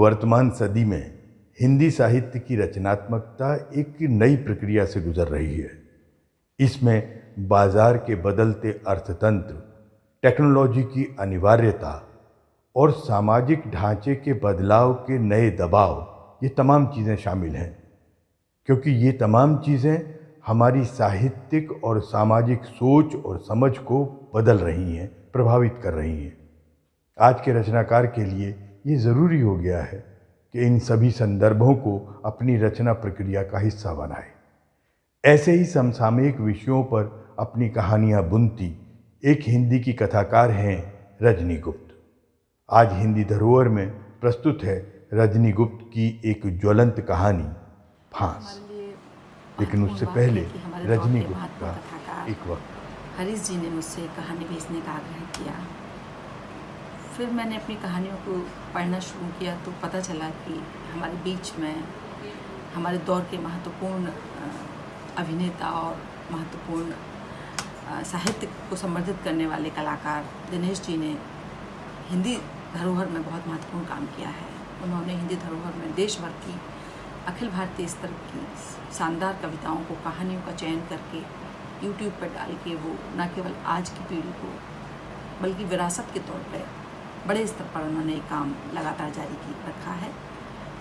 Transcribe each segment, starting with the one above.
वर्तमान सदी में हिंदी साहित्य की रचनात्मकता एक नई प्रक्रिया से गुजर रही है। इसमें बाजार के बदलते अर्थतंत्र, टेक्नोलॉजी की अनिवार्यता और सामाजिक ढांचे के बदलाव के नए दबाव, ये तमाम चीज़ें शामिल हैं, क्योंकि ये तमाम चीज़ें हमारी साहित्यिक और सामाजिक सोच और समझ को बदल रही हैं, प्रभावित कर रही हैं। आज के रचनाकार के लिए ये ज़रूरी हो गया है कि इन सभी संदर्भों को अपनी रचना प्रक्रिया का हिस्सा बनाए। ऐसे ही समसामयिक विषयों पर अपनी कहानियाँ बुनती एक हिंदी की कथाकार हैं रजनी गुप्त। आज हिंदी धरोहर में प्रस्तुत है रजनी गुप्त की एक ज्वलंत कहानी फांस। लेकिन उससे पहले रजनी गुप्त का एक वक्त हरीश जी ने मुझसे कहानी भेजने का आग्रह किया। फिर मैंने अपनी कहानियों को पढ़ना शुरू किया तो पता चला कि हमारे बीच में हमारे दौर के महत्वपूर्ण अभिनेता और महत्वपूर्ण साहित्य को संवर्धित करने वाले कलाकार दिनेश जी ने हिंदी धरोहर में बहुत महत्वपूर्ण काम किया है। उन्होंने हिंदी धरोहर में देश भर की अखिल भारतीय स्तर की शानदार कविताओं को, कहानियों का चयन करके यूट्यूब पर डाल के वो न केवल आज की पीढ़ी को बल्कि विरासत के तौर पर बड़े स्तर पर उन्होंने एक काम लगातार जारी की रखा है।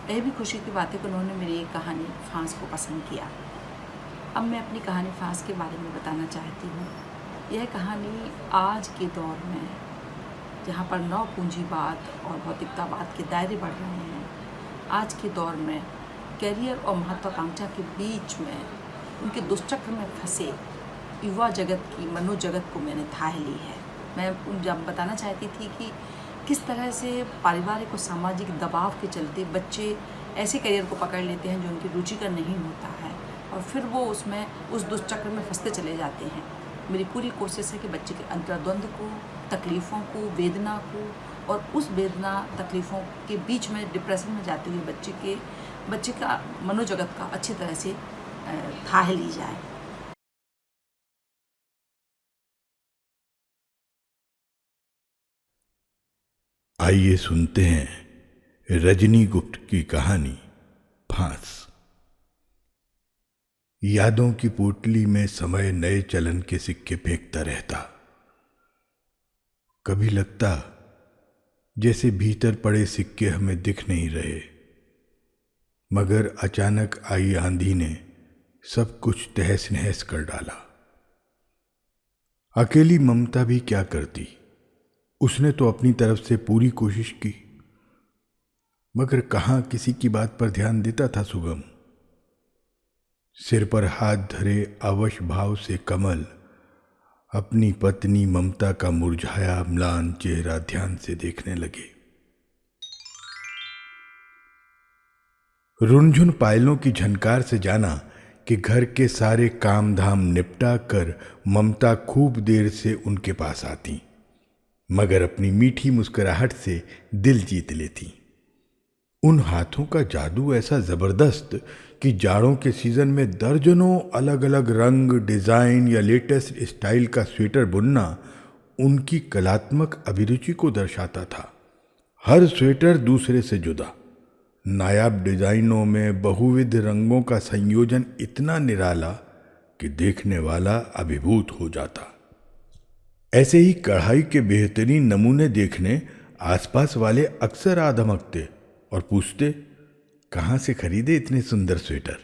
यह भी खुशी की बात है कि उन्होंने मेरी एक कहानी फांस को पसंद किया। अब मैं अपनी कहानी फांस के बारे में बताना चाहती हूँ। यह कहानी आज के दौर में जहाँ पर नव पूंजीवाद और भौतिकतावाद के दायरे बढ़ रहे हैं, आज के दौर में करियर और महत्वाकांक्षा के बीच में उनके दुष्चक्र में फंसे युवा जगत की मनोजगत को मैंने थाह ली है। मैं जब बताना चाहती थी कि किस तरह से पारिवारिक और सामाजिक दबाव के चलते बच्चे ऐसे करियर को पकड़ लेते हैं जो उनकी रुचि का नहीं होता है और फिर वो उसमें उस दुष्चक्र में फंसते चले जाते हैं। मेरी पूरी कोशिश है कि बच्चे के अंतर्द्वंद को, तकलीफ़ों को, वेदना को और उस वेदना तकलीफ़ों के बीच में डिप्रेशन में जाते हुए बच्चे का मनोजगत का अच्छी तरह से थाह ली जाए। आइए सुनते हैं रजनी गुप्त की कहानी फांस। यादों की पोटली में समय नए चलन के सिक्के फेंकता रहता। कभी लगता जैसे भीतर पड़े सिक्के हमें दिख नहीं रहे, मगर अचानक आई आंधी ने सब कुछ तहस नहस कर डाला। अकेली ममता भी क्या करती, उसने तो अपनी तरफ से पूरी कोशिश की, मगर कहाँ किसी की बात पर ध्यान देता था सुगम। सिर पर हाथ धरे अवश भाव से कमल अपनी पत्नी ममता का मुरझाया म्लान चेहरा ध्यान से देखने लगे। रुनझुन पायलों की झनकार से जाना कि घर के सारे काम धाम निपटा कर ममता खूब देर से उनके पास आती, मगर अपनी मीठी मुस्कुराहट से दिल जीत लेती। उन हाथों का जादू ऐसा जबरदस्त कि जाड़ों के सीजन में दर्जनों अलग अलग रंग, डिजाइन या लेटेस्ट स्टाइल का स्वेटर बुनना उनकी कलात्मक अभिरुचि को दर्शाता था। हर स्वेटर दूसरे से जुदा, नायाब डिजाइनों में बहुविध रंगों का संयोजन इतना निराला कि देखने वाला अभिभूत हो जाता। ऐसे ही कढ़ाई के बेहतरीन नमूने देखने आसपास वाले अक्सर आ धमकते और पूछते, कहाँ से खरीदे इतने सुंदर स्वेटर।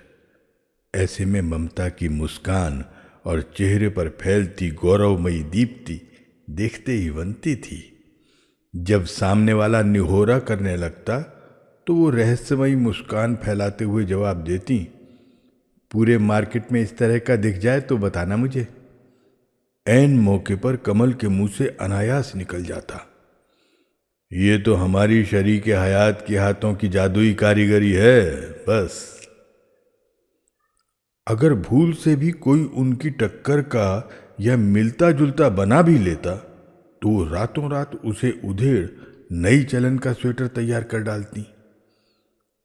ऐसे में ममता की मुस्कान और चेहरे पर फैलती गौरवमयी दीप्ति देखते ही बनती थी। जब सामने वाला निहोरा करने लगता तो वो रहस्यमयी मुस्कान फैलाते हुए जवाब देती, पूरे मार्केट में इस तरह का दिख जाए तो बताना मुझे। ऐन मौके पर कमल के मुंह से अनायास निकल जाता, ये तो हमारी शरीके हयात के हाथों की जादुई कारीगरी है बस। अगर भूल से भी कोई उनकी टक्कर का या मिलता जुलता बना भी लेता तो वो रातों रात उसे उधेड़ नई चलन का स्वेटर तैयार कर डालती।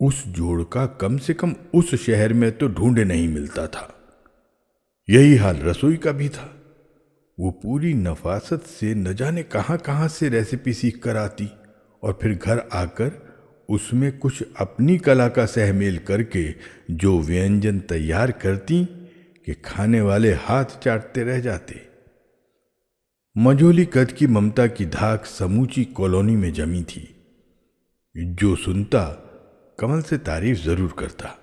उस जोड़ का कम से कम उस शहर में तो ढूंढे नहीं मिलता था। यही हाल रसोई का भी था। वो पूरी नफासत से न जाने कहाँ कहाँ से रेसिपी सीख कर आती और फिर घर आकर उसमें कुछ अपनी कला का सहमेल करके जो व्यंजन तैयार करती कि खाने वाले हाथ चाटते रह जाते। मझोली कद की ममता की धाक समूची कॉलोनी में जमी थी। जो सुनता कमल से तारीफ जरूर करता।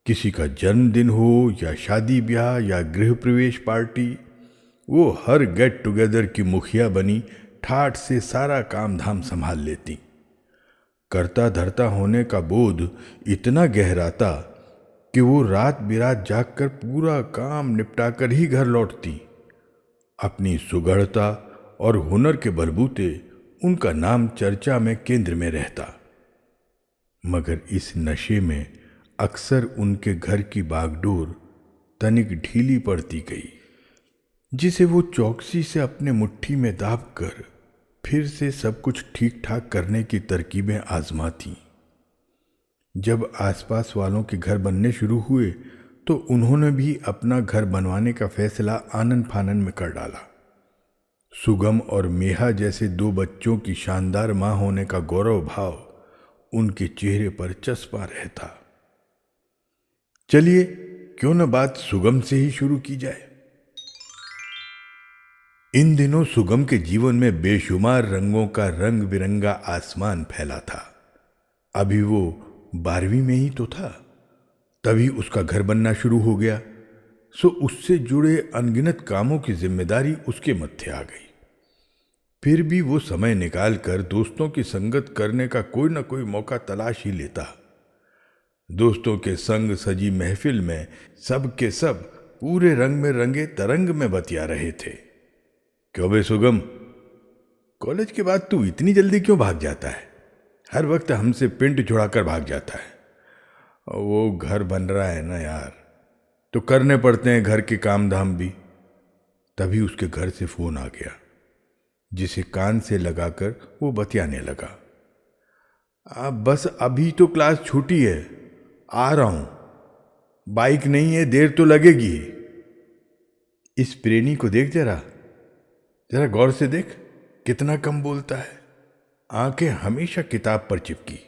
किसी का जन्मदिन हो या शादी ब्याह या गृह प्रवेश पार्टी, वो हर गेट टुगेदर की मुखिया बनी ठाठ से सारा काम धाम संभाल लेती। करता धरता होने का बोध इतना गहराता कि वो रात बिरात जागकर पूरा काम निपटाकर ही घर लौटती। अपनी सुगढ़ता और हुनर के बलबूते उनका नाम चर्चा में केंद्र में रहता। मगर इस नशे में अक्सर उनके घर की बागडोर तनिक ढीली पड़ती गई, जिसे वो चौकसी से अपने मुट्ठी में दाब कर फिर से सब कुछ ठीक ठाक करने की तरकीबें आजमाती। जब आसपास वालों के घर बनने शुरू हुए तो उन्होंने भी अपना घर बनवाने का फैसला आनन फानन में कर डाला। सुगम और मेहा जैसे दो बच्चों की शानदार मां होने का गौरव भाव उनके चेहरे पर चस्पा रहता। चलिए, क्यों न बात सुगम से ही शुरू की जाए। इन दिनों सुगम के जीवन में बेशुमार रंगों का रंग बिरंगा आसमान फैला था। अभी वो 12वीं में ही तो था, तभी उसका घर बनना शुरू हो गया। सो उससे जुड़े अनगिनत कामों की जिम्मेदारी उसके मत्थे आ गई। फिर भी वो समय निकाल कर दोस्तों की संगत करने का कोई ना कोई मौका तलाश ही लेता। दोस्तों के संग सजी महफिल में सब के सब पूरे रंग में रंगे तरंग में बतिया रहे थे। क्यों बे सुगम, कॉलेज के बाद तू इतनी जल्दी क्यों भाग जाता है? हर वक्त हमसे पिंड छुड़ाकर भाग जाता है। वो घर बन रहा है ना यार, तो करने पड़ते हैं घर के काम धाम भी। तभी उसके घर से फोन आ गया, जिसे कान से लगाकर वो बतियाने लगा। बस अभी तो क्लास छूटी है, आ रहा हूं। बाइक नहीं है, देर तो लगेगी। इस प्रेमी को देख जरा गौर से देख, कितना कम बोलता है। आंखें हमेशा किताब पर चिपकी।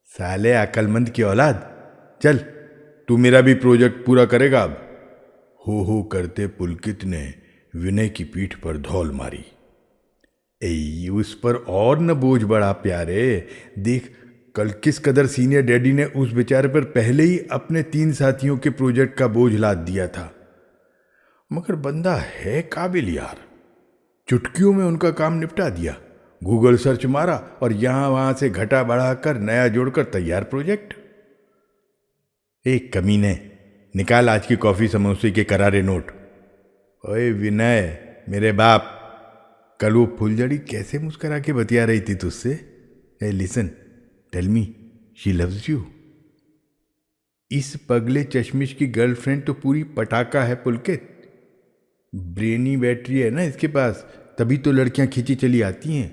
साले अकलमंद की औलाद, चल तू मेरा भी प्रोजेक्ट पूरा करेगा अब। हो करते पुलकित ने विनय की पीठ पर धौल मारी। उस पर और न बोझ बढ़ा प्यारे। देख, कल किस कदर सीनियर डैडी ने उस बेचारे पर पहले ही अपने 3 साथियों के प्रोजेक्ट का बोझ लाद दिया था। मगर बंदा है काबिल यार, चुटकियों में उनका काम निपटा दिया। गूगल सर्च मारा और यहां वहां से घटा बढ़ाकर नया जोड़कर तैयार प्रोजेक्ट। एक कमीने, निकाल आज की कॉफी समोसे के करारे नोट। ओए विनय, मेरे बाप, कल वो फुलझड़ी कैसे मुस्कुरा के बतिया रही थी तुझसे। Hey listen, tell me she loves you. इस पगले चश्मिश की गर्लफ्रेंड तो पूरी पटाखा है पुलकित। ब्रेनी बैटरी है ना इसके पास, तभी तो लड़कियां खींची चली आती हैं।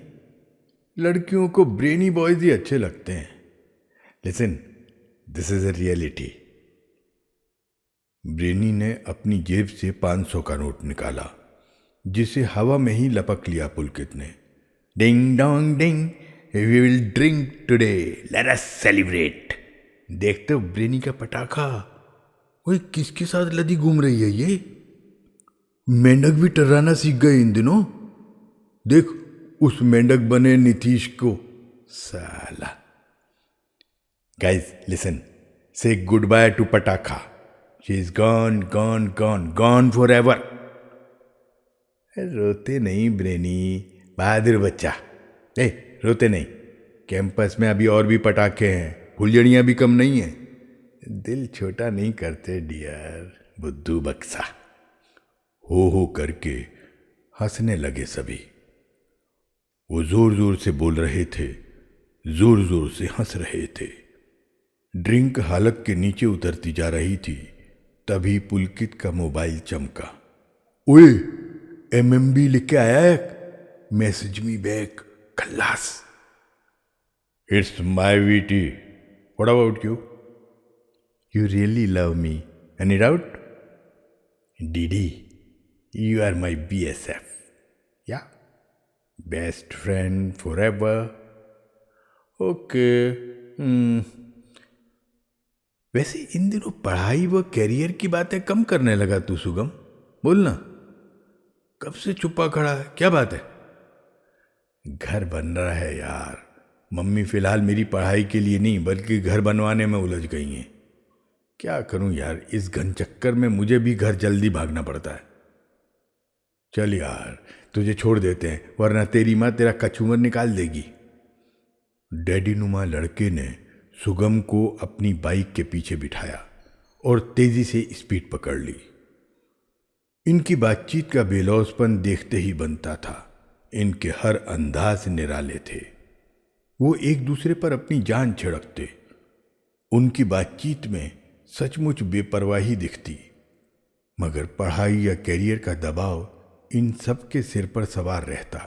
लड़कियों को ब्रेनी बॉयज ही अच्छे लगते हैं। Listen, this is a reality. Brainy ने अपनी जेब से 500 का नोट निकाला, जिसे हवा में ही लपक लिया पुलकित ने। Ding dong ding, we will drink today, let us celebrate. देखते हो ब्रेनी का पटाखा। ओए, किसके साथ लदी घूम रही है ये? मेंढक भी टर्राना सीख गए इन दिनों। देख उस मेंढक बने नीतीश को, साला। गाइस लिसन, से गुड बाय टू पटाखा। She is gone gone gone gone for ever. रोते नहीं ब्रेनी, बहादुर बच्चा। रोते नहीं, कैंपस में अभी और भी पटाखे हैं, फुलझड़ियां भी कम नहीं है। दिल छोटा नहीं करते डियर, बुद्धू बक्सा। हो करके हंसने लगे सभी। वो जोर जोर से बोल रहे थे, जोर जोर से हंस रहे थे। ड्रिंक हालत के नीचे उतरती जा रही थी। तभी पुलकित का मोबाइल चमका। ओए, एमएमबी लिख के आया है, मैसेज मी बैक, खल्लास। It's my VT, what about you? You really love me, any doubt? DD, you are my BSF, yeah, best friend forever. Okay. वैसे इन दिनों पढ़ाई व कैरियर की बातें कम करने लगा तू सुगम। बोलना, कब से छुपा खड़ा है, क्या बात है? घर बन रहा है यार। मम्मी फिलहाल मेरी पढ़ाई के लिए नहीं बल्कि घर बनवाने में उलझ गई हैं। क्या करूं यार, इस घन चक्कर में मुझे भी घर जल्दी भागना पड़ता है। चल यार, तुझे छोड़ देते हैं वरना तेरी माँ तेरा कचूमर निकाल देगी। डैडी नुमा लड़के ने सुगम को अपनी बाइक के पीछे बिठाया और तेजी से स्पीड पकड़ ली। इनकी बातचीत का बेलौसपन देखते ही बनता था। इनके हर अंदाज निराले थे। वो एक दूसरे पर अपनी जान छिड़कते। उनकी बातचीत में सचमुच बेपरवाही दिखती, मगर पढ़ाई या कैरियर का दबाव इन सब के सिर पर सवार रहता।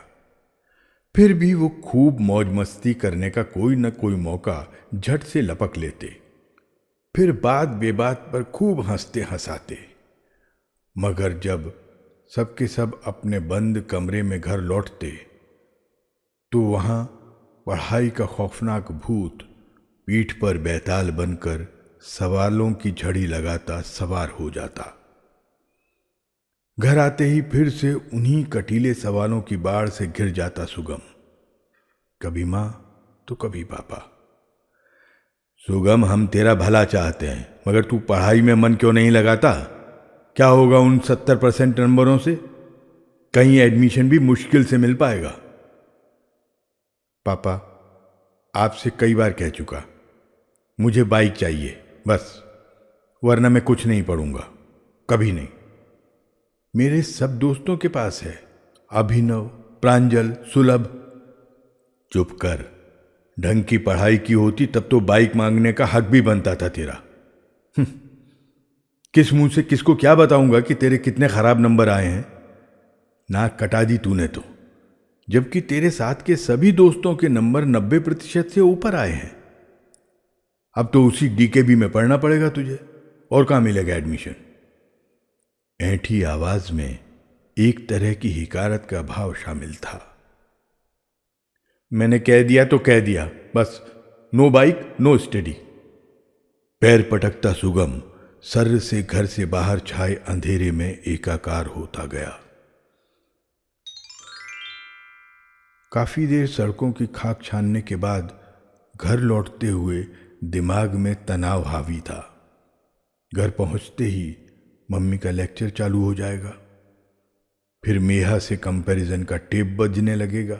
फिर भी वो खूब मौज मस्ती करने का कोई न कोई मौका झट से लपक लेते। फिर बात बेबात पर खूब हंसते हंसाते। मगर जब सबके सब अपने बंद कमरे में घर लौटते तो वहां पढ़ाई का खौफनाक भूत पीठ पर बैताल बनकर सवालों की झड़ी लगाता सवार हो जाता। घर आते ही फिर से उन्हीं कटीले सवालों की बाढ़ से घिर जाता सुगम। कभी मां तो कभी पापा। सुगम, हम तेरा भला चाहते हैं, मगर तू पढ़ाई में मन क्यों नहीं लगाता? क्या होगा उन 70% नंबरों से? कहीं एडमिशन भी मुश्किल से मिल पाएगा। पापा, आपसे कई बार कह चुका, मुझे बाइक चाहिए बस, वरना मैं कुछ नहीं पढ़ूंगा, कभी नहीं। मेरे सब दोस्तों के पास है, अभिनव, प्रांजल, सुलभ। चुप कर, ढंग की पढ़ाई की होती तब तो बाइक मांगने का हक भी बनता था तेरा। किस मुंह से किसको क्या बताऊंगा कि तेरे कितने खराब नंबर आए हैं? नाक कटा दी तूने तो, जबकि तेरे साथ के सभी दोस्तों के नंबर 90% से ऊपर आए हैं। अब तो उसी डीकेबी में पढ़ना पड़ेगा तुझे, और कहां मिलेगा एडमिशन? ऐंठी आवाज में एक तरह की हिकारत का भाव शामिल था। मैंने कह दिया तो कह दिया, बस नो बाइक नो स्टडी। पैर पटकता सुगम सर्र से घर से बाहर छाए अंधेरे में एकाकार होता गया। काफी देर सड़कों की खाक छानने के बाद घर लौटते हुए दिमाग में तनाव हावी था। घर पहुंचते ही मम्मी का लेक्चर चालू हो जाएगा, फिर मेहा से कंपैरिजन का टेप बजने लगेगा।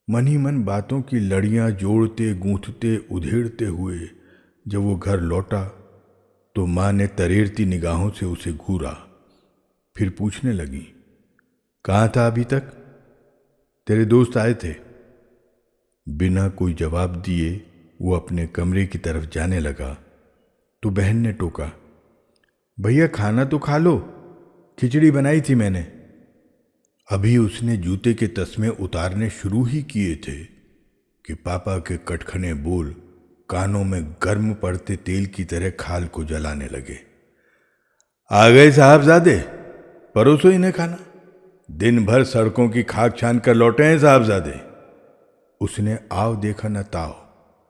मन ही मन बातों की लड़ियां जोड़ते गूंथते उधेड़ते हुए जब वो घर लौटा तो माँ ने तरेरती निगाहों से उसे घूरा, फिर पूछने लगी, कहाँ था अभी तक? तेरे दोस्त आए थे? बिना कोई जवाब दिए वो अपने कमरे की तरफ जाने लगा तो बहन ने टोका, भैया खाना तो खा लो, खिचड़ी बनाई थी मैंने। अभी उसने जूते के तस्मे उतारने शुरू ही किए थे कि पापा के कटखने बोल कानों में गर्म पड़ते तेल की तरह खाल को जलाने लगे। आ गए साहबजादे, परोसो इन्हें खाना। दिन भर सड़कों की खाक छान कर लौटे हैं साहबजादे। उसने आव देखा न ताव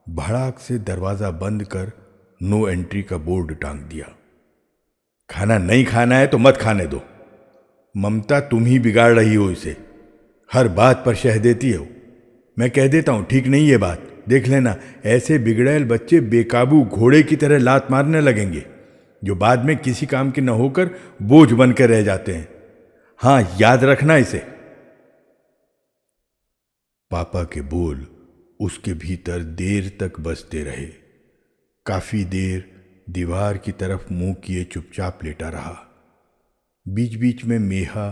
भड़ाक से दरवाजा बंद कर नो एंट्री का बोर्ड टांग दिया। खाना नहीं खाना है तो मत खाने दो। ममता तुम ही बिगाड़ रही हो इसे, हर बात पर शह देती हो। मैं कह देता हूं ठीक नहीं ये बात, देख लेना ऐसे बिगड़ैल बच्चे बेकाबू घोड़े की तरह लात मारने लगेंगे जो बाद में किसी काम के न होकर बोझ बनकर रह जाते हैं। हां, याद रखना इसे। पापा के बोल उसके भीतर देर तक बजते रहे। काफी देर दीवार की तरफ मुंह किए चुपचाप लेटा रहा। बीच बीच में मेहा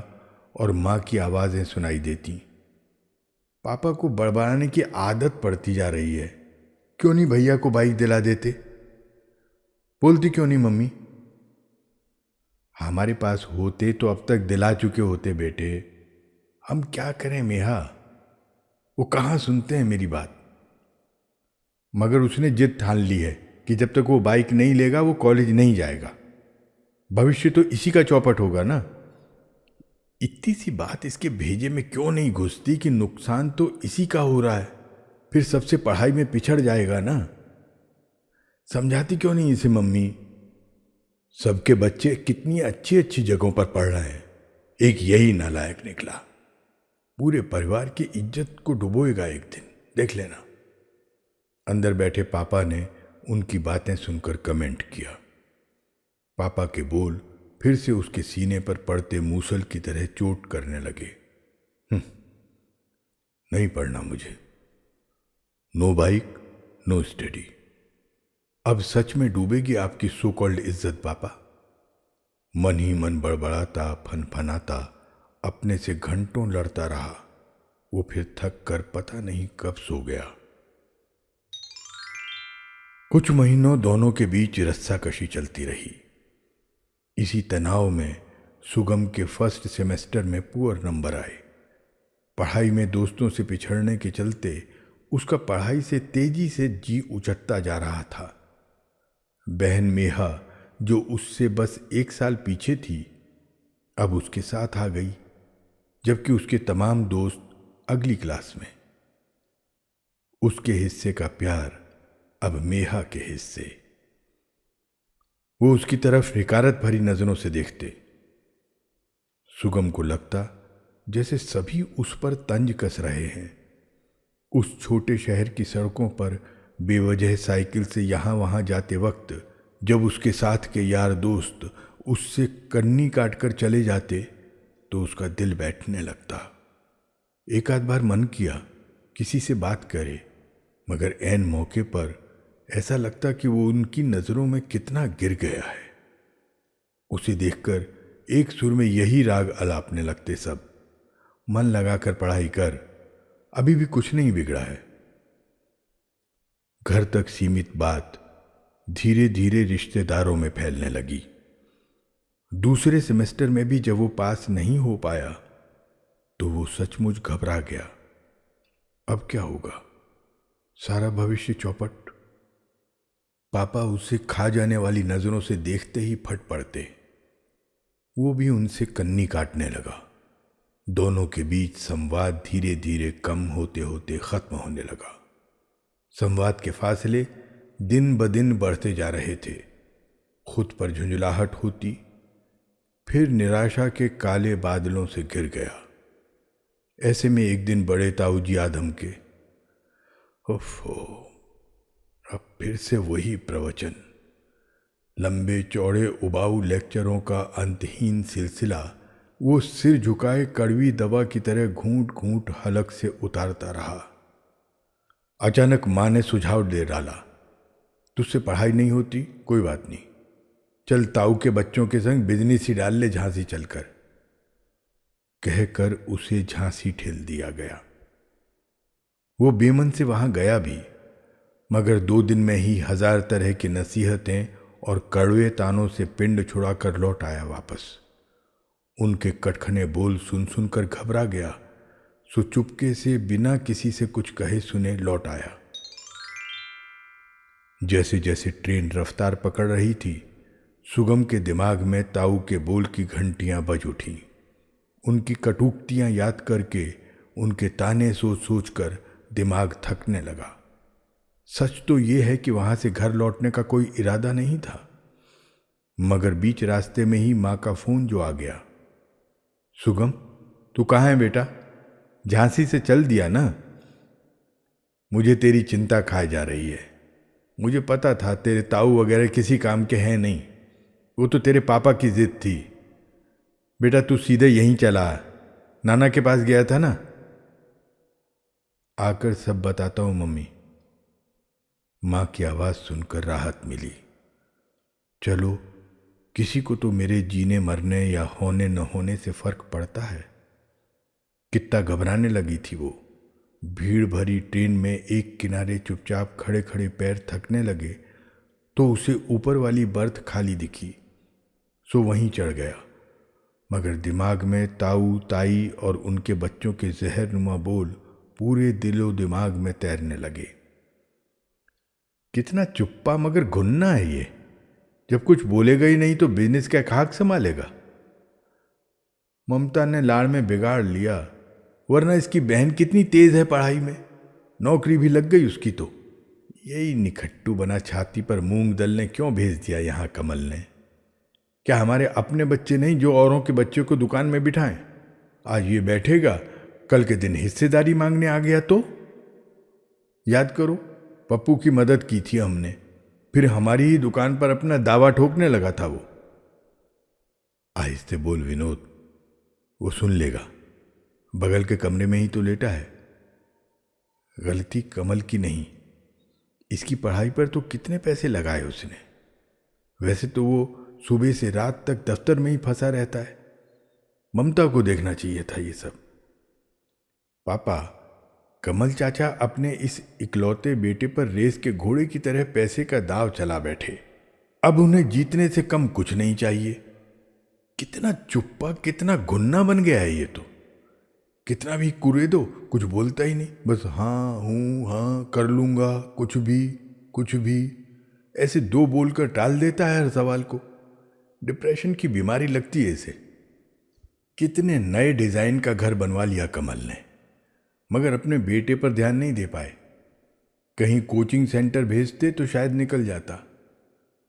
और मां की आवाजें सुनाई देती। पापा को बड़बड़ाने की आदत पड़ती जा रही है। क्यों नहीं भैया को बाइक दिला देते? बोलती क्यों नहीं मम्मी? हमारे पास होते तो अब तक दिला चुके होते बेटे। हम क्या करें मेहा, वो कहाँ सुनते हैं मेरी बात। मगर उसने जिद ठान ली है कि जब तक वो बाइक नहीं लेगा वो कॉलेज नहीं जाएगा। भविष्य तो इसी का चौपट होगा ना। इतनी सी बात इसके भेजे में क्यों नहीं घुसती कि नुकसान तो इसी का हो रहा है। फिर सबसे पढ़ाई में पिछड़ जाएगा ना। समझाती क्यों नहीं इसे मम्मी? सबके बच्चे कितनी अच्छी अच्छी जगहों पर पढ़ रहे हैं, एक यही नालायक निकला। पूरे परिवार की इज्जत को डुबोएगा एक दिन, देख लेना। अंदर बैठे पापा ने उनकी बातें सुनकर कमेंट किया। पापा के बोल फिर से उसके सीने पर पड़ते मूसल की तरह चोट करने लगे। नहीं पढ़ना मुझे, नो बाइक नो स्टडी। अब सच में डूबेगी आपकी सो कॉल्ड इज्जत पापा। मन ही मन बड़बड़ाता फनफनाता अपने से घंटों लड़ता रहा। वो फिर थक कर पता नहीं कब सो गया। कुछ महीनों दोनों के बीच रस्साकशी चलती रही। इसी तनाव में सुगम के फर्स्ट सेमेस्टर में पुअर नंबर आए। पढ़ाई में दोस्तों से पिछड़ने के चलते उसका पढ़ाई से तेजी से जी उचटता जा रहा था। बहन मेहा, जो उससे बस 1 साल पीछे थी, अब उसके साथ आ गई, जबकि उसके तमाम दोस्त अगली क्लास में। उसके हिस्से का प्यार अब मेहा के हिस्से। वो उसकी तरफ हिकारत भरी नजरों से देखते। सुगम को लगता जैसे सभी उस पर तंज कस रहे हैं। उस छोटे शहर की सड़कों पर बेवजह साइकिल से यहां वहां जाते वक्त जब उसके साथ के यार दोस्त उससे कन्नी काटकर चले जाते तो उसका दिल बैठने लगता। एक आध बार मन किया किसी से बात करे, मगर ऐन मौके पर ऐसा लगता कि वो उनकी नजरों में कितना गिर गया है। उसे देखकर एक सुर में यही राग अलापने लगते सब। मन लगाकर पढ़ाई कर, अभी भी कुछ नहीं बिगड़ा है। घर तक सीमित बात धीरे धीरे रिश्तेदारों में फैलने लगी। दूसरे सेमेस्टर में भी जब वो पास नहीं हो पाया तो वो सचमुच घबरा गया। अब क्या होगा? सारा भविष्य चौपट। पापा उसे खा जाने वाली नजरों से देखते ही फट पड़ते। वो भी उनसे कन्नी काटने लगा। दोनों के बीच संवाद धीरे धीरे कम होते होते खत्म होने लगा। संवाद के फासले दिन ब दिन बढ़ते जा रहे थे। खुद पर झुंझलाहट होती, फिर निराशा के काले बादलों से घिर गया। ऐसे में एक दिन बड़े ताऊजी आदम के, ओफो, अब फिर से वही प्रवचन, लंबे चौड़े उबाऊ लेक्चरों का अंतहीन सिलसिला। वो सिर झुकाए कड़वी दवा की तरह घूंट घूंट हलक से उतारता रहा। अचानक माँ ने सुझाव दे डाला, तुझसे पढ़ाई नहीं होती, कोई बात नहीं, चल ताऊ के बच्चों के संग बिजनेस ही डाल ले झांसी चलकर। कहकर उसे झांसी ठेल दिया गया। वो बेमन से वहां गया भी, मगर 2 दिन में ही 1000 तरह की नसीहतें और कड़वे तानों से पिंड छुड़ाकर लौट आया वापस। उनके कटखने बोल सुन सुनकर घबरा गया, सो चुपके से बिना किसी से कुछ कहे सुने लौट आया। जैसे जैसे ट्रेन रफ्तार पकड़ रही थी, सुगम के दिमाग में ताऊ के बोल की घंटियां बज उठीं। उनकी कटुक्तियां याद करके, उनके ताने सोच सोच कर दिमाग थकने लगा। सच तो ये है कि वहां से घर लौटने का कोई इरादा नहीं था, मगर बीच रास्ते में ही माँ का फोन जो आ गया। सुगम, तू कहाँ है बेटा? झांसी से चल दिया ना? मुझे तेरी चिंता खाए जा रही है। मुझे पता था तेरे ताऊ वगैरह किसी काम के हैं नहीं, वो तो तेरे पापा की जिद थी। बेटा तू सीधे यहीं चला, नाना के पास गया था ना? आकर सब बताता हूं मम्मी। माँ की आवाज़ सुनकर राहत मिली। चलो, किसी को तो मेरे जीने मरने या होने न होने से फर्क पड़ता है। कितना घबराने लगी थी वो। भीड़ भरी ट्रेन में एक किनारे चुपचाप खड़े खड़े पैर थकने लगे तो उसे ऊपर वाली बर्थ खाली दिखी, सो वहीं चढ़ गया। मगर दिमाग में ताऊ ताई और उनके बच्चों के जहरनुमा बोल पूरे दिलो दिमाग में तैरने लगे। कितना चुप्पा मगर घुन्ना है ये, जब कुछ बोलेगा ही नहीं तो बिजनेस क्या खाक संभालेगा। ममता ने लाड़ में बिगाड़ लिया, वरना इसकी बहन कितनी तेज है पढ़ाई में। नौकरी भी लग गई उसकी तो। यही निखट्टू बना छाती पर मूंग दलने क्यों भेज दिया यहाँ कमल ने? क्या हमारे अपने बच्चे नहीं जो औरों के बच्चों को दुकान में बिठाएं? आज ये बैठेगा, कल के दिन हिस्सेदारी मांगने आ गया तो? याद करो, पप्पू की मदद की थी हमने, फिर हमारी ही दुकान पर अपना दावा ठोकने लगा था वो। आहिस्ते बोल विनोद, वो सुन लेगा, बगल के कमरे में ही तो लेटा है। गलती कमल की नहीं, इसकी पढ़ाई पर तो कितने पैसे लगाए उसने। वैसे तो वो सुबह से रात तक दफ्तर में ही फंसा रहता है। ममता को देखना चाहिए था ये सब। पापा, कमल चाचा अपने इस इकलौते बेटे पर रेस के घोड़े की तरह पैसे का दाव चला बैठे। अब उन्हें जीतने से कम कुछ नहीं चाहिए। कितना चुप्पा, कितना घुन्ना बन गया है ये तो। कितना भी कुरे दो, कुछ बोलता ही नहीं, बस हाँ हूँ, हाँ कर लूँगा, कुछ भी ऐसे दो बोलकर टाल देता है हर सवाल को। डिप्रेशन की बीमारी लगती है इसे। कितने नए डिज़ाइन का घर बनवा लिया कमल ने, मगर अपने बेटे पर ध्यान नहीं दे पाए। कहीं कोचिंग सेंटर भेजते तो शायद निकल जाता।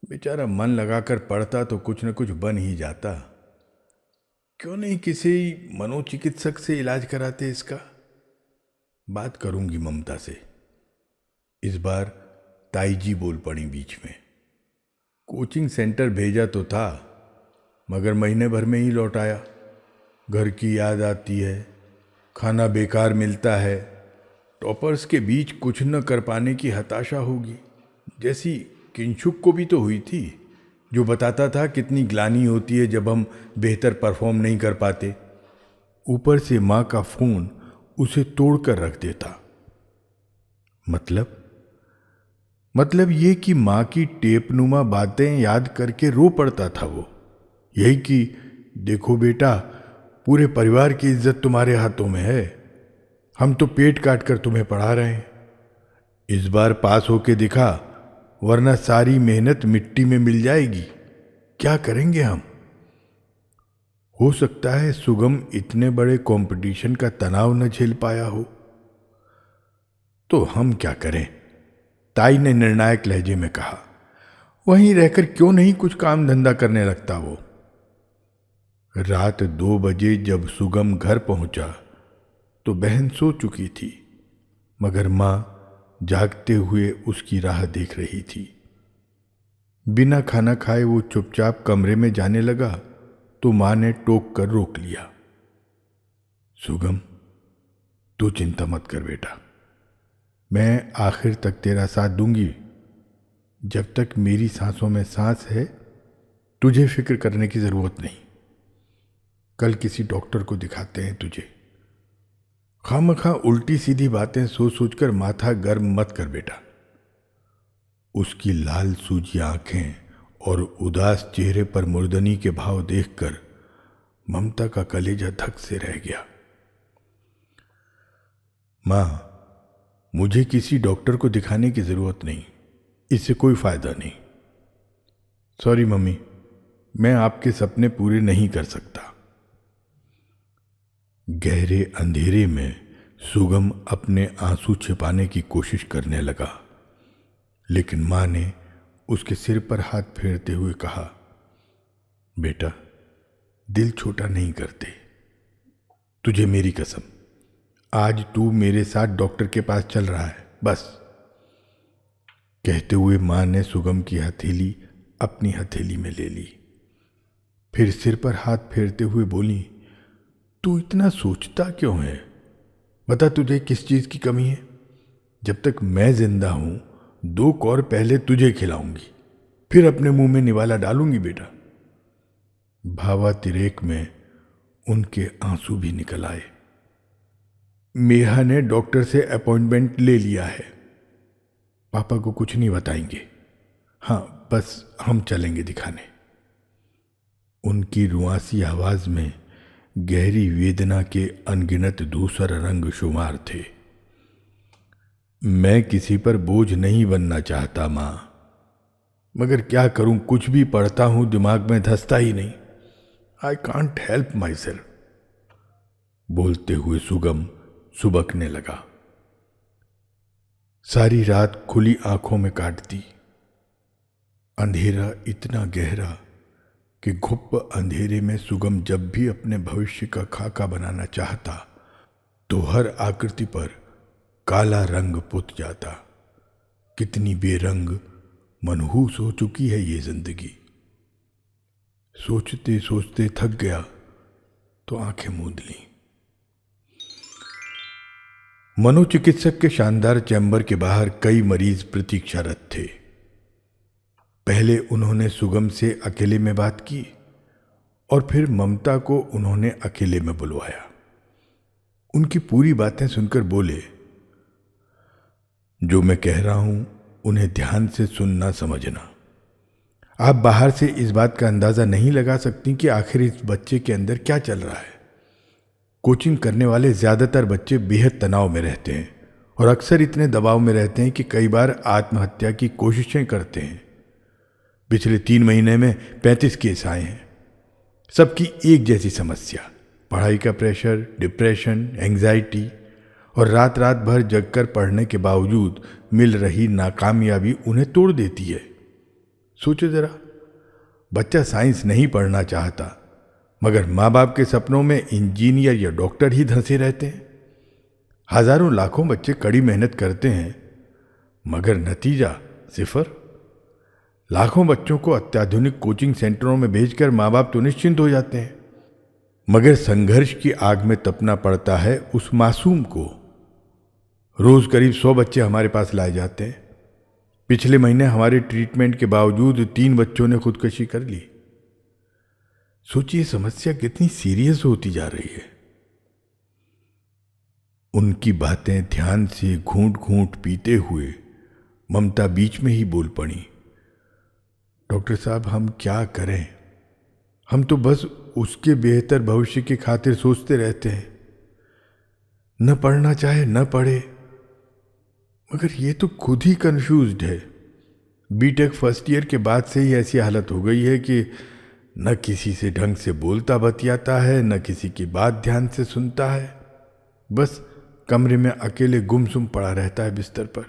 बेचारा मन लगाकर पढ़ता तो कुछ न कुछ बन ही जाता। क्यों नहीं किसी मनोचिकित्सक से इलाज कराते इसका? बात करूंगी ममता से। इस बार ताई जी बोल पड़ी बीच में। कोचिंग सेंटर भेजा तो था, मगर महीने भर में ही लौट आया। घर की याद आती है, खाना बेकार मिलता है, टॉपर्स के बीच कुछ न कर पाने की हताशा होगी, जैसी किंशुक को भी तो हुई थी, जो बताता था कितनी ग्लानि होती है जब हम बेहतर परफॉर्म नहीं कर पाते। ऊपर से माँ का फोन उसे तोड़कर रख देता। मतलब ये कि माँ की टेपनुमा बातें याद करके रो पड़ता था वो। यही कि देखो बेटा, पूरे परिवार की इज्जत तुम्हारे हाथों में है, हम तो पेट काट कर तुम्हें पढ़ा रहे हैं। इस बार पास होके दिखा, वरना सारी मेहनत मिट्टी में मिल जाएगी। क्या करेंगे हम? हो सकता है सुगम इतने बड़े कंपटीशन का तनाव न झेल पाया हो। तो हम क्या करें? ताई ने निर्णायक लहजे में कहा। वहीं रहकर क्यों नहीं कुछ काम धंधा करने लगता वो? रात 2 बजे जब सुगम घर पहुंचा तो बहन सो चुकी थी, मगर मां जागते हुए उसकी राह देख रही थी। बिना खाना खाए वो चुपचाप कमरे में जाने लगा तो मां ने टोक कर रोक लिया। सुगम, तू चिंता मत कर बेटा, मैं आखिर तक तेरा साथ दूंगी। जब तक मेरी सांसों में सांस है, तुझे फिक्र करने की जरूरत नहीं। कल किसी डॉक्टर को दिखाते हैं तुझे। खामखा उल्टी सीधी बातें सोच सोचकर माथा गर्म मत कर बेटा। उसकी लाल सूजी आंखें और उदास चेहरे पर मुर्दनी के भाव देखकर ममता का कलेजा धक से रह गया। मां, मुझे किसी डॉक्टर को दिखाने की जरूरत नहीं, इससे कोई फायदा नहीं। सॉरी मम्मी, मैं आपके सपने पूरे नहीं कर सकता। गहरे अंधेरे में सुगम अपने आंसू छिपाने की कोशिश करने लगा, लेकिन मां ने उसके सिर पर हाथ फेरते हुए कहा, बेटा, दिल छोटा नहीं करते। तुझे मेरी कसम, आज तू मेरे साथ डॉक्टर के पास चल रहा है, बस। कहते हुए मां ने सुगम की हथेली अपनी हथेली में ले ली, फिर सिर पर हाथ फेरते हुए बोली, तू इतना सोचता क्यों है? बता, तुझे किस चीज की कमी है? जब तक मैं जिंदा हूं 2 कौर पहले तुझे खिलाऊंगी, फिर अपने मुंह में निवाला डालूंगी बेटा। भावातिरेक में उनके आंसू भी निकल आए। मेहा ने डॉक्टर से अपॉइंटमेंट ले लिया है। पापा को कुछ नहीं बताएंगे। हाँ, बस हम चलेंगे दिखाने। उनकी रुआसी आवाज में गहरी वेदना के अनगिनत दूसर रंग शुमार थे। मैं किसी पर बोझ नहीं बनना चाहता मां, मगर क्या करूं, कुछ भी पढ़ता हूं दिमाग में धंसता ही नहीं। I can't help my self. बोलते हुए सुगम सुबकने लगा। सारी रात खुली आंखों में काट दी। अंधेरा इतना गहरा कि घुप अंधेरे में सुगम जब भी अपने भविष्य का खाका बनाना चाहता तो हर आकृति पर काला रंग पुत जाता। कितनी बेरंग मनहूस हो चुकी है ये जिंदगी। सोचते सोचते थक गया तो आंखें मूंद ली। मनोचिकित्सक के शानदार चैम्बर के बाहर कई मरीज प्रतीक्षारत थे। पहले उन्होंने सुगम से अकेले में बात की और फिर ममता को उन्होंने अकेले में बुलवाया। उनकी पूरी बातें सुनकर बोले, जो मैं कह रहा हूं उन्हें ध्यान से सुनना समझना। आप बाहर से इस बात का अंदाजा नहीं लगा सकती कि आखिर इस बच्चे के अंदर क्या चल रहा है। कोचिंग करने वाले ज्यादातर बच्चे बेहद तनाव में रहते हैं और अक्सर इतने दबाव में रहते हैं कि कई बार आत्महत्या की कोशिशें करते हैं। पिछले 3 महीने में 35 केस आए हैं। सबकी एक जैसी समस्या, पढ़ाई का प्रेशर, डिप्रेशन, एंग्जाइटी और रात रात भर जगकर पढ़ने के बावजूद मिल रही नाकामयाबी उन्हें तोड़ देती है। सोचो जरा, बच्चा साइंस नहीं पढ़ना चाहता मगर माँ बाप के सपनों में इंजीनियर या डॉक्टर ही धंसे रहते हैं। हजारों लाखों बच्चे कड़ी मेहनत करते हैं मगर नतीजा सिफर। लाखों बच्चों को अत्याधुनिक कोचिंग सेंटरों में भेजकर माँ बाप तो निश्चिंत हो जाते हैं मगर संघर्ष की आग में तपना पड़ता है उस मासूम को। रोज करीब 100 बच्चे हमारे पास लाए जाते हैं। पिछले महीने हमारे ट्रीटमेंट के बावजूद 3 बच्चों ने खुदकुशी कर ली। सोचिए समस्या कितनी सीरियस होती जा रही है। उनकी बातें ध्यान से घूंट घूंट पीते हुए ममता बीच में ही बोल पड़ी, डॉक्टर साहब हम क्या करें? हम तो बस उसके बेहतर भविष्य की खातिर सोचते रहते हैं। न पढ़ना चाहे न पढ़े, मगर ये तो खुद ही कंफ्यूज्ड है। बीटेक फर्स्ट ईयर के बाद से ही ऐसी हालत हो गई है कि न किसी से ढंग से बोलता बतियाता है, न किसी की बात ध्यान से सुनता है। बस कमरे में अकेले गुमसुम पड़ा रहता है बिस्तर पर।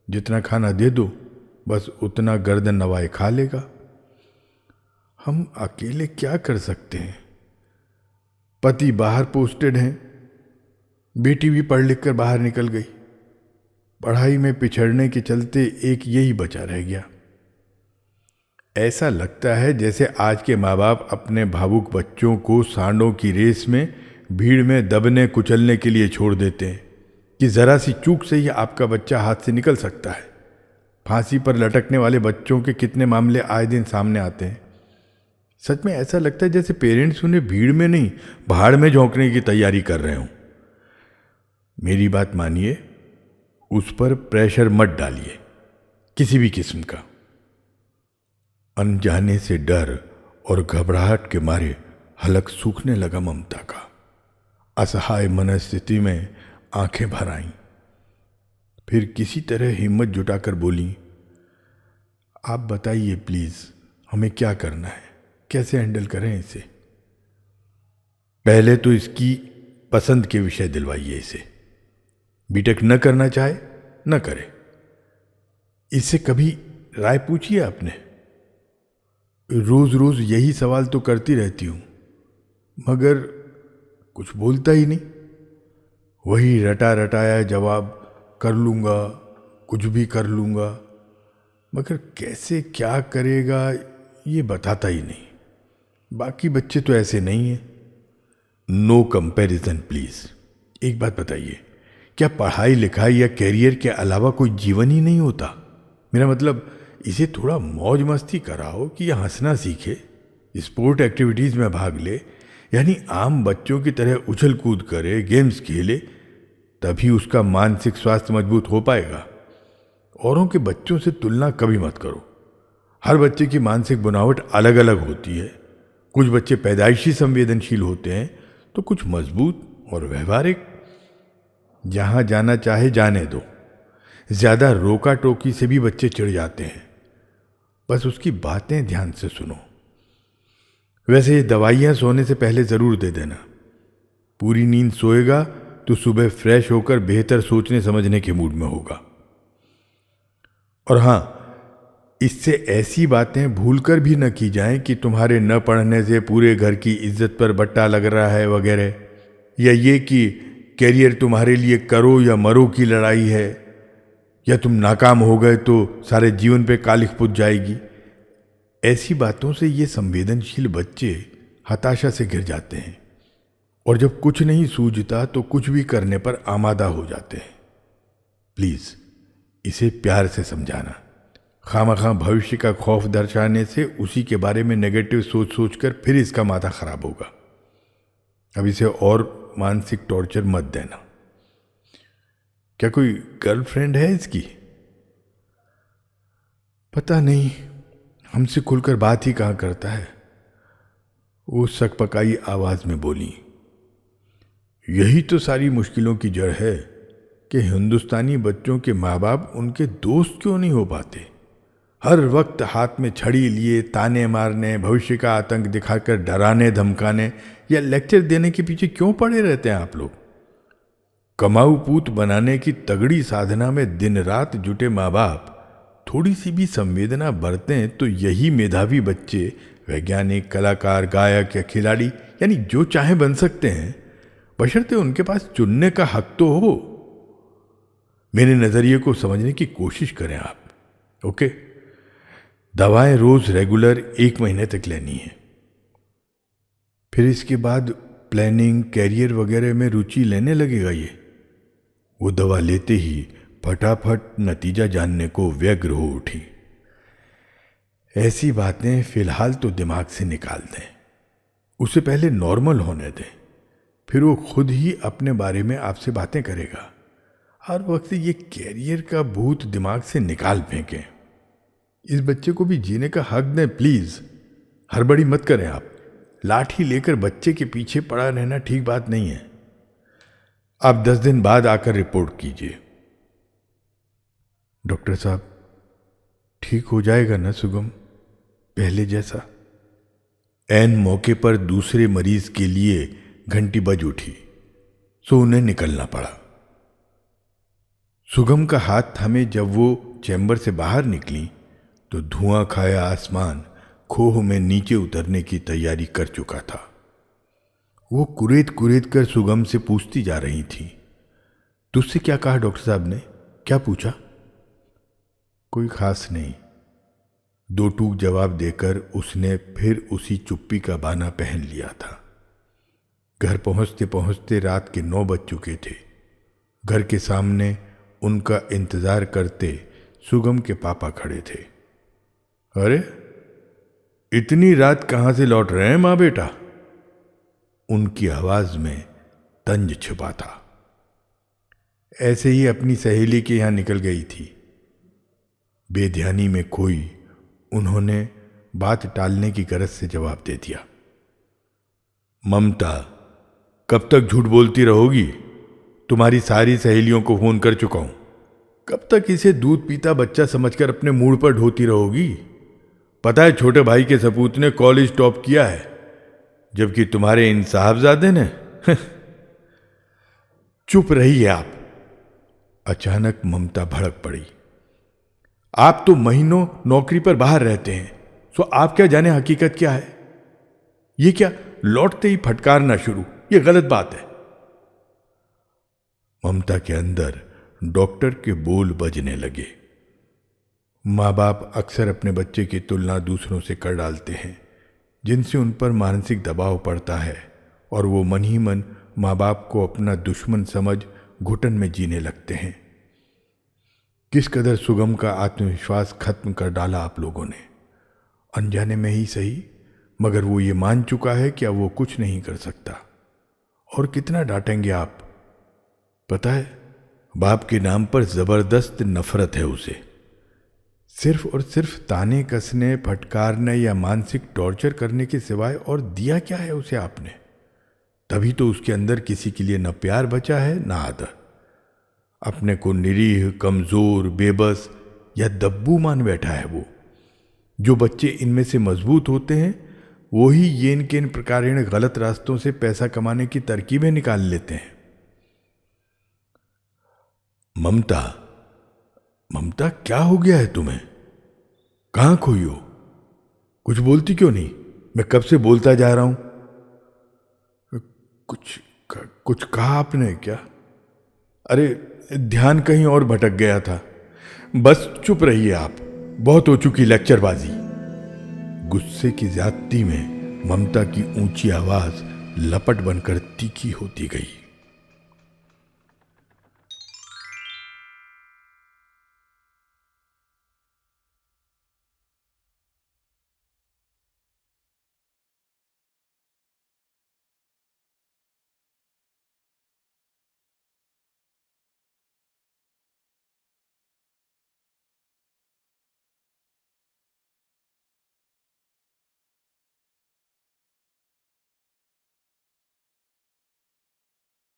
जितना खाना दे दो बस उतना गर्दन नवाए खा लेगा। हम अकेले क्या कर सकते हैं? पति बाहर पोस्टेड हैं, बेटी भी पढ़ लिख कर बाहर निकल गई। पढ़ाई में पिछड़ने के चलते एक यही बचा रह गया। ऐसा लगता है जैसे आज के माँ बाप अपने भावुक बच्चों को सांडों की रेस में भीड़ में दबने कुचलने के लिए छोड़ देते हैं कि जरा सी चूक से ही आपका बच्चा हाथ से निकल सकता है। फांसी पर लटकने वाले बच्चों के कितने मामले आए दिन सामने आते हैं। सच में ऐसा लगता है जैसे पेरेंट्स उन्हें भीड़ में नहीं भाड़ में झोंकने की तैयारी कर रहे हों। मेरी बात मानिए, उस पर प्रेशर मत डालिए किसी भी किस्म का। अनजाने से डर और घबराहट के मारे हलक सूखने लगा ममता का। असहाय मनस्थिति में आंखें भर आईं। फिर किसी तरह हिम्मत जुटाकर बोली, आप बताइए प्लीज, हमें क्या करना है, कैसे हैंडल करें इसे? पहले तो इसकी पसंद के विषय दिलवाइए इसे। बीटेक न करना चाहे न करे। इससे कभी राय पूछिए आपने? रोज रोज यही सवाल तो करती रहती हूं मगर कुछ बोलता ही नहीं। वही रटा रटाया जवाब, कर लूंगा, कुछ भी कर लूंगा, मगर कैसे क्या करेगा ये बताता ही नहीं। बाकी बच्चे तो ऐसे नहीं हैं। No comparison please. एक बात बताइए, क्या पढ़ाई लिखाई या कैरियर के अलावा कोई जीवन ही नहीं होता? मेरा मतलब इसे थोड़ा मौज मस्ती कराओ कि यह हंसना सीखे, स्पोर्ट एक्टिविटीज में भाग ले, यानी आम बच्चों की तरह उछल कूद करे, गेम्स खेले, तभी उसका मानसिक स्वास्थ्य मजबूत हो पाएगा। औरों के बच्चों से तुलना कभी मत करो। हर बच्चे की मानसिक बनावट अलग अलग होती है। कुछ बच्चे पैदाइशी संवेदनशील होते हैं तो कुछ मजबूत और व्यवहारिक। जहां जाना चाहे जाने दो। ज्यादा रोका टोकी से भी बच्चे चिढ़ जाते हैं। बस उसकी बातें ध्यान से सुनो। वैसे ये दवाइयां सोने से पहले जरूर दे देना। पूरी नींद सोएगा तो सुबह फ्रेश होकर बेहतर सोचने समझने के मूड में होगा। और हाँ, इससे ऐसी बातें भूलकर भी न की जाएं कि तुम्हारे न पढ़ने से पूरे घर की इज्जत पर बट्टा लग रहा है वगैरह, या ये कि कैरियर तुम्हारे लिए करो या मरो की लड़ाई है, या तुम नाकाम हो गए तो सारे जीवन पे कालिख पुत जाएगी। ऐसी बातों से ये संवेदनशील बच्चे हताशा से घिर जाते हैं और जब कुछ नहीं सूझता तो कुछ भी करने पर आमादा हो जाते हैं। प्लीज इसे प्यार से समझाना। खामखा भविष्य का खौफ दर्शाने से उसी के बारे में नेगेटिव सोच सोचकर फिर इसका माथा खराब होगा। अब इसे और मानसिक टॉर्चर मत देना। क्या कोई गर्लफ्रेंड है इसकी? पता नहीं, हमसे खुलकर बात ही कहाँ करता है। वो सकपकाई आवाज में बोली। यही तो सारी मुश्किलों की जड़ है कि हिंदुस्तानी बच्चों के माँ बाप उनके दोस्त क्यों नहीं हो पाते। हर वक्त हाथ में छड़ी लिए ताने मारने, भविष्य का आतंक दिखाकर डराने धमकाने या लेक्चर देने के पीछे क्यों पड़े रहते हैं आप लोग? कमाऊ पूत बनाने की तगड़ी साधना में दिन रात जुटे माँ बाप थोड़ी सी भी संवेदना बरतें तो यही मेधावी बच्चे वैज्ञानिक, कलाकार, गायक या खिलाड़ी यानी जो चाहे बन सकते हैं, बशर्ते उनके पास चुनने का हक तो हो। मेरे नजरिए को समझने की कोशिश करें आप। ओके, दवाएं रोज रेगुलर 1 महीने तक लेनी है। फिर इसके बाद प्लानिंग, कैरियर वगैरह में रुचि लेने लगेगा ये। वो दवा लेते ही फटाफट नतीजा जानने को व्यग्र हो उठी। ऐसी बातें फिलहाल तो दिमाग से निकाल दें, उसे पहले नॉर्मल होने दें, फिर वो खुद ही अपने बारे में आपसे बातें करेगा। हर वक्त ये कैरियर का भूत दिमाग से निकाल फेंकें। इस बच्चे को भी जीने का हक दें प्लीज। हड़बड़ी मत करें आप। लाठी लेकर बच्चे के पीछे पड़ा रहना ठीक बात नहीं है। आप 10 दिन बाद आकर रिपोर्ट कीजिए। डॉक्टर साहब, ठीक हो जाएगा ना सुगम, पहले जैसा? ऐन मौके पर दूसरे मरीज के लिए घंटी बज उठी, सो उन्हें निकलना पड़ा। सुगम का हाथ थामे जब वो चैम्बर से बाहर निकली तो धुआं खाया आसमान खोह में नीचे उतरने की तैयारी कर चुका था। वो कुरेद कुरेद कर सुगम से पूछती जा रही थी, तुझसे क्या कहा डॉक्टर साहब ने? क्या पूछा? कोई खास नहीं, 2 टूक जवाब देकर उसने फिर उसी चुप्पी का बाना पहन लिया था। घर पहुंचते पहुंचते रात के 9 बज चुके थे। घर के सामने उनका इंतजार करते सुगम के पापा खड़े थे। अरे, इतनी रात कहां से लौट रहे हैं मां बेटा? उनकी आवाज में तंज छिपा था। ऐसे ही अपनी सहेली के यहां निकल गई थी। बेध्यानी में खोई उन्होंने बात टालने की गरज से जवाब दे दिया। ममता, कब तक झूठ बोलती रहोगी? तुम्हारी सारी सहेलियों को फोन कर चुका हूं। कब तक इसे दूध पीता बच्चा समझकर अपने मूड पर ढोती रहोगी? पता है छोटे भाई के सपूत ने कॉलेज टॉप किया है, जबकि तुम्हारे इन साहबजादे ने चुप रहिए आप। अचानक ममता भड़क पड़ी। आप तो महीनों नौकरी पर बाहर रहते हैं, सो आप क्या जाने हकीकत क्या है? ये क्या लौटते ही फटकारना शुरू? ये गलत बात है। ममता के अंदर डॉक्टर के बोल बजने लगे। माँ बाप अक्सर अपने बच्चे की तुलना दूसरों से कर डालते हैं, जिनसे उन पर मानसिक दबाव पड़ता है और वो मन ही मन माँ बाप को अपना दुश्मन समझ घुटन में जीने लगते हैं। किस कदर सुगम का आत्मविश्वास खत्म कर डाला आप लोगों ने, अनजाने में ही सही, मगर वो ये मान चुका है कि अब वो कुछ नहीं कर सकता। और कितना डांटेंगे आप? पता है, बाप के नाम पर जबरदस्त नफरत है उसे। सिर्फ और सिर्फ ताने कसने, फटकारने या मानसिक टॉर्चर करने के सिवाय और दिया क्या है उसे आपने? तभी तो उसके अंदर किसी के लिए न प्यार बचा है न आदर। अपने को निरीह, कमजोर, बेबस या दब्बू मान बैठा है वो। जो बच्चे इनमें से मजबूत होते हैं वो ही ये इनके इन प्रकारेण गलत रास्तों से पैसा कमाने की तरकीबें निकाल लेते हैं। ममता, ममता, क्या हो गया है तुम्हें? कहाँ खोई हो? कुछ बोलती क्यों नहीं? मैं कब से बोलता जा रहा हूं। कुछ कहा आपने क्या? अरे, ध्यान कहीं और भटक गया था। बस चुप रहिए आप, बहुत हो चुकी लेक्चरबाजी। गुस्से की ज्यादती में ममता की ऊंची आवाज लपट बनकर तीखी होती गई।